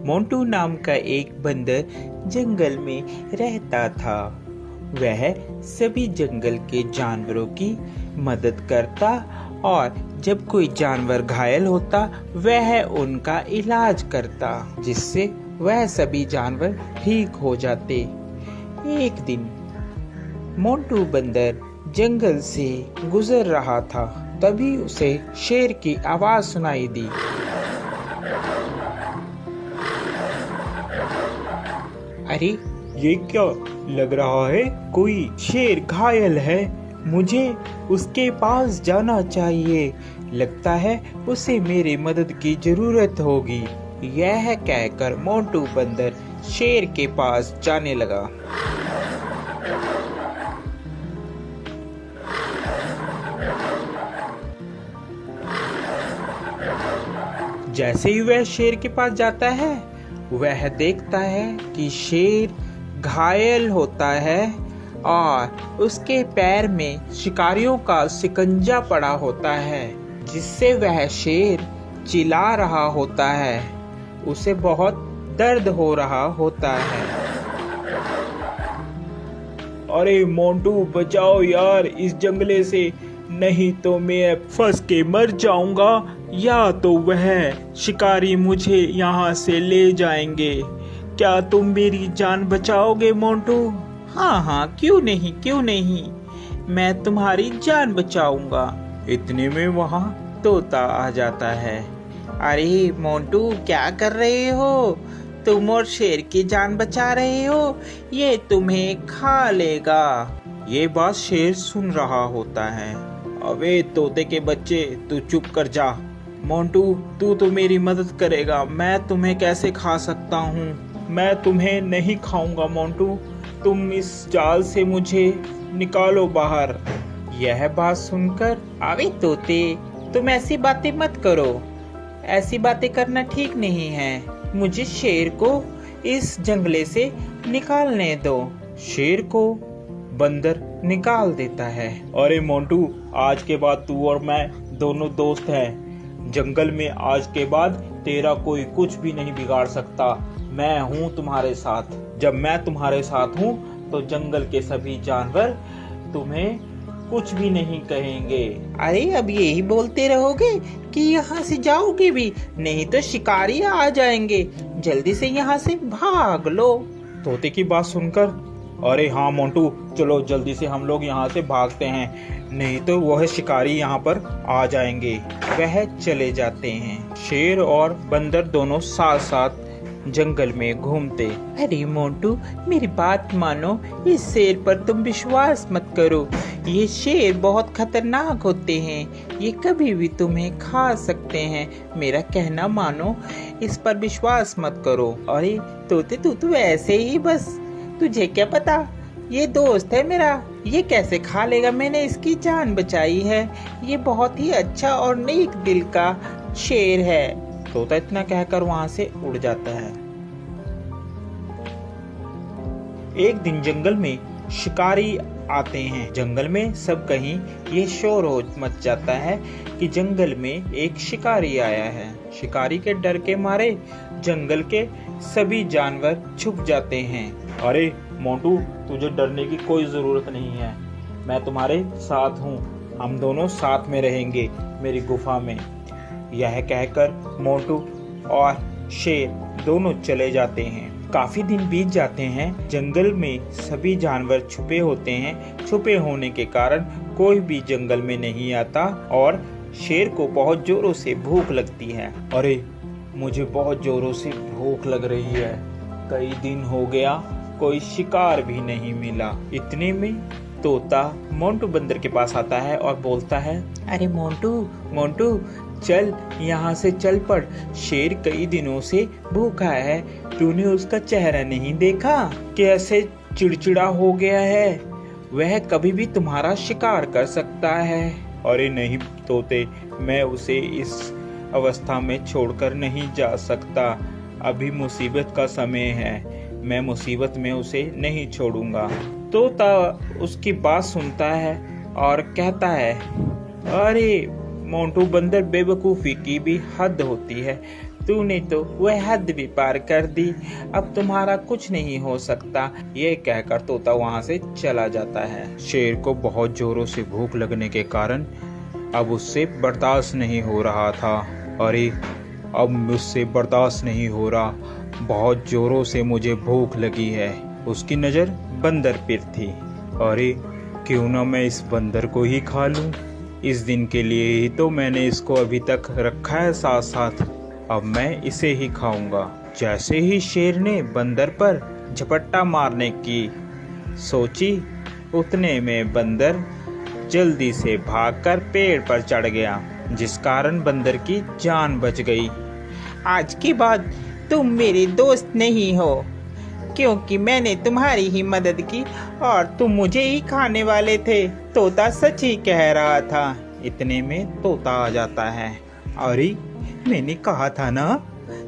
मोंटू नाम का एक बंदर जंगल में रहता था। वह सभी जंगल के जानवरों की मदद करता और जब कोई जानवर घायल होता वह उनका इलाज करता, जिससे वह सभी जानवर ठीक हो जाते। एक दिन मोंटू बंदर जंगल से गुजर रहा था, तभी उसे शेर की आवाज सुनाई दी। अरे ये क्या लग रहा है, कोई शेर घायल है, मुझे उसके पास जाना चाहिए, लगता है उसे मेरी मदद की जरूरत होगी। यह कहकर मोंटू बंदर शेर के पास जाने लगा। जैसे ही वह शेर के पास जाता है वह देखता है कि शेर घायल होता है और उसके पैर में शिकारियों का शिकंजा पड़ा होता है, जिससे वह शेर चिल्ला रहा होता है। उसे बहुत दर्द हो रहा होता है। अरे मोंटू बचाओ यार इस जंगले से, नहीं तो मैं फंस के मर जाऊंगा या तो वह शिकारी मुझे यहाँ से ले जाएंगे। क्या तुम मेरी जान बचाओगे मोंटू? हाँ, क्यों नहीं, मैं तुम्हारी जान बचाऊंगा। इतने में वहाँ तोता आ जाता है। अरे मोंटू क्या कर रहे हो? तुम और शेर की जान बचा रहे हो, ये तुम्हें खा लेगा। ये बात शेर सुन रहा होता है। अबे तोते के बच्चे, तू चुप कर जा। मोंटू तू तो मेरी मदद करेगा, मैं तुम्हें कैसे खा सकता हूँ? मैं तुम्हें नहीं खाऊंगा मोंटू, तुम इस जाल से मुझे निकालो बाहर। यह बात सुनकर, अबे तोते तुम ऐसी बातें मत करो, ऐसी बातें करना ठीक नहीं है। मुझे शेर को इस जंगले से निकालने दो। शेर को बंदर निकाल देता है। अरे मोंटू, आज के बाद तू और मैं दोनों दोस्त हैं। जंगल में आज के बाद तेरा कोई कुछ भी नहीं बिगाड़ सकता। मैं हूँ तुम्हारे साथ। जब मैं तुम्हारे साथ हूँ तो जंगल के सभी जानवर तुम्हें कुछ भी नहीं कहेंगे। अरे अब यही बोलते रहोगे कि यहाँ से जाओगे भी, नहीं तो शिकारी आ जाएंगे। जल्दी से यहाँ से भाग लो। तोते की बात सुनकर, अरे हाँ मोंटू, चलो जल्दी से हम लोग यहाँ से भागते हैं, नहीं तो वह शिकारी यहाँ पर आ जाएंगे। वह चले जाते हैं। शेर और बंदर दोनों साथ साथ जंगल में घूमते। अरे मोंटू मेरी बात मानो, इस शेर पर तुम विश्वास मत करो, ये शेर बहुत खतरनाक होते हैं, ये कभी भी तुम्हें खा सकते हैं। मेरा कहना मानो, इस पर विश्वास मत करो। अरे तोते तू तो ऐसे ही बस, तुझे क्या पता, ये दोस्त है मेरा, ये कैसे खा लेगा, मैंने इसकी जान बचाई है, ये बहुत ही अच्छा और नेक दिल का शेर है। तोता इतना कहकर वहां से उड़ जाता है। एक दिन जंगल में शिकारी आते हैं। जंगल में सब कहीं ये शोर हो मच जाता है कि जंगल में एक शिकारी आया है। शिकारी के डर के मारे जंगल के सभी जानवर छुप जाते हैं। अरे मोंटू, तुझे डरने की कोई जरूरत नहीं है, मैं तुम्हारे साथ हूँ, हम दोनों साथ में रहेंगे मेरी गुफा में। यह कहकर मोंटू और शेर दोनों चले जाते हैं। काफी दिन बीत जाते हैं। जंगल में सभी जानवर छुपे होते हैं। छुपे होने के कारण कोई भी जंगल में नहीं आता और शेर को बहुत जोरों से भूख लगती है। अरे मुझे बहुत जोरों से भूख लग रही है, कई दिन हो गया कोई शिकार भी नहीं मिला। इतने में तोता मोंटू बंदर के पास आता है और बोलता है, अरे मोंटू चल यहाँ से चल पड़, शेर कई दिनों से भूखा है, तूने उसका चेहरा नहीं देखा, कैसे चिड़चिड़ा हो गया है, वह कभी भी तुम्हारा शिकार कर सकता है। अरे नहीं तोते, मैं उसे इस अवस्था में छोड़कर नहीं जा सकता, अभी मुसीबत का समय है, मैं मुसीबत में उसे नहीं छोड़ूंगा। तोता उसकी बात सुनता है और कहता है, अरे मोंटू बंदर, बेवकूफ़ी की भी हद होती है, तूने तो वह हद भी पार कर दी, अब तुम्हारा कुछ नहीं हो सकता। ये कहकर तोता वहाँ से चला जाता है। शेर को बहुत जोरों से भूख लगने के कारण अब उससे बर्दाश्त नहीं हो रहा था। अरे अब मुझसे बर्दाश्त नहीं हो रहा, बहुत जोरों से मुझे भूख लगी है। उसकी नज़र बंदर पर थी। अरे क्यों ना मैं इस बंदर को ही खा लूं, इस दिन के लिए ही तो मैंने इसको अभी तक रखा है साथ साथ, अब मैं इसे ही खाऊंगा। जैसे ही शेर ने बंदर पर झपट्टा मारने की सोची, उतने में बंदर जल्दी से भागकर पेड़ पर चढ़ गया, जिस कारण बंदर की जान बच गई। आज के बाद तुम मेरे दोस्त नहीं हो, क्योंकि मैंने तुम्हारी ही मदद की और तुम मुझे ही खाने वाले थे। तोता सच ही कह रहा था। इतने में तोता आ जाता है। अरे मैंने कहा था ना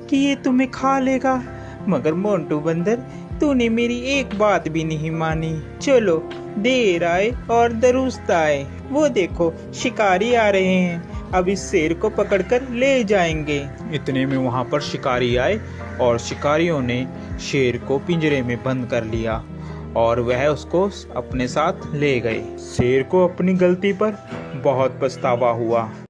कि ये तुम्हें खा लेगा, मगर मोंटू बंदर तूने मेरी एक बात भी नहीं मानी। चलो देर आए और दुरुस्त आए, वो देखो शिकारी आ रहे हैं, अब इस शेर को पकड़कर ले जाएंगे। इतने में वहां पर शिकारी आए और शिकारियों ने शेर को पिंजरे में बंद कर लिया और वह उसको अपने साथ ले गए। शेर को अपनी गलती पर बहुत पछतावा हुआ।